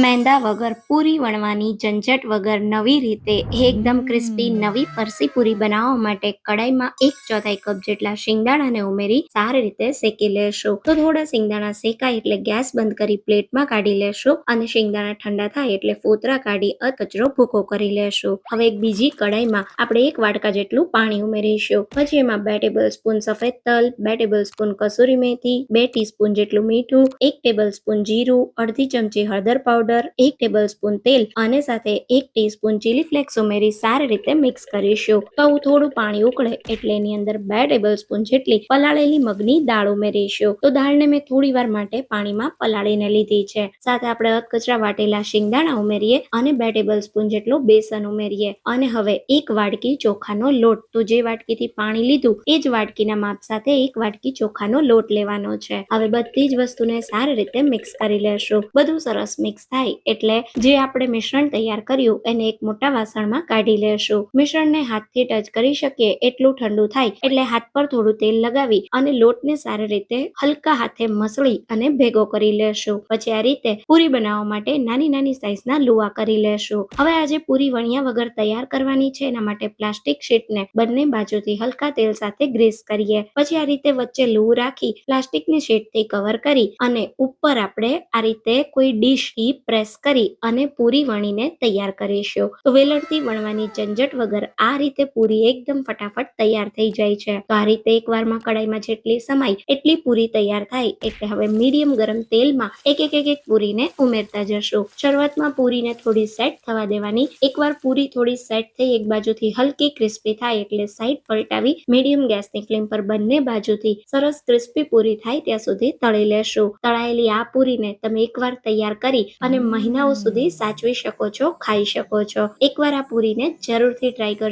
મેંદા વગર પૂરી વણવાની ઝંઝટ વગર નવી રીતે એકદમ ક્રિસ્પી નવી ફરસી પૂરી બનાવવા માટે કડાઈમાં 1/4 કપ જેટલા શિંગદાણાને ઉમેરી સારી રીતે શેકી લેશું. તો થોડા શિંગદાણા શેકાય એટલે ગેસ બંધ કરી પ્લેટમાં કાઢી લેશું અને શિંગદાણા ઠંડા થાય એટલે ફોતરા કાઢી કચરો ભૂકો કરી લેશું. હવે એક બીજી કડાઈમાં આપણે 1 વાટકા જેટલું પાણી ઉમેરીશું. પછી એમાં 2 ટેબલસ્પૂન સફેદ તલ, 2 ટેબલસ્પૂન કસૂરી મેથી, 2 ટીસ્પૂન જેટલું મીઠું, 1 ટેબલસ્પૂન જીરું, અડધી ચમચી હળદર પાવડર, 1 ટેબલસ્પૂન તેલ અને સાથે 1 ટીસ્પૂન ચીલી ફ્લેક્સ ઉમેરી સારી રીતે મિક્સ કરીશું. તો થોડું પાણી ઉકળે એટલે એની અંદર 2 ટેબલસ્પૂન જેટલી પલાળેલી મગની દાળ ઉમેરીશું. તો દાળને મેં થોડી વાર માટે પાણીમાં પલાળીને લીધી છે. સાથે આપણે અધકચરા વાટેલા શિંગદાણા ઉમેરીએ અને 2 ટેબલસ્પૂન જેટલું બેસન ઉમેરીએ અને હવે 1 વાટકી ચોખાનો લોટ, તો જે વાટકીથી પાણી લીધું એ જ વાટકીના માપ સાથે 1 વાટકી ચોખાનો લોટ લેવાનો છે. હવે બધી જ વસ્તુને સારી રીતે મિક્સ કરી લેશું. બધું સરસ મિક્સ થાય એટલે જે આપણે મિશ્રણ તૈયાર કર્યું એને એક મોટા વાસણમાં કાઢી લેશું. મિશ્રણને હાથથી ટચ કરી શકીએ એટલું ઠંડુ થાય એટલે હાથ પર થોડું તેલ લગાવી અને લોટને સારી રીતે હલકા હાથે મસળી અને ભેગો કરી લેશું. પછી આ રીતે પૂરી બનાવવા માટે નાની નાની સાઈઝના લુવા કરી લેશું. હવે આજે પૂરી વણ્યા વગર તૈયાર કરવાની છે, એના માટે પ્લાસ્ટિક શીટને બંને બાજુથી હલકા તેલ સાથે ગ્રીસ કરીએ. પછી આ રીતે વચ્ચે લું રાખી પ્લાસ્ટિકની શીટથી કવર કરી અને ઉપર આપણે આ રીતે કોઈ ડીશથી પ્રેસ કરી અને પૂરી વણીને તૈયાર કરીશું. તો વેલણથી વણવાની ઝંઝટ વગર આ રીતે પૂરી એકદમ ફટાફટ તૈયાર થઈ જાય છે. તો આ રીતે એકવારમાં કડાઈમાં જેટલી સમાય એટલી પૂરી તૈયાર થાય એટલે હવે મીડિયમ ગરમ તેલમાં એક પૂરીને ઉમેરતા જશું. શરૂઆતમાં પૂરીને થોડી સેટ થવા દેવાની. એકવાર પૂરી થોડી સેટ થઈ એક બાજુથી હલકી ક્રિસ્પી થાય એટલે સાઈડ પલટાવી મીડિયમ ગેસની ફ્લેમ પર બંને બાજુથી સરસ ક્રિસ્પી પૂરી થાય ત્યાં સુધી તળી લેશું. તળાયેલી આ પૂરીને તમે એકવાર તૈયાર કરી અને મહિનાઓ સુધી સાચવી શકો છો, ખાઈ શકો છો. એકવાર આ પૂરીને જરૂરથી ટ્રાય કરજો.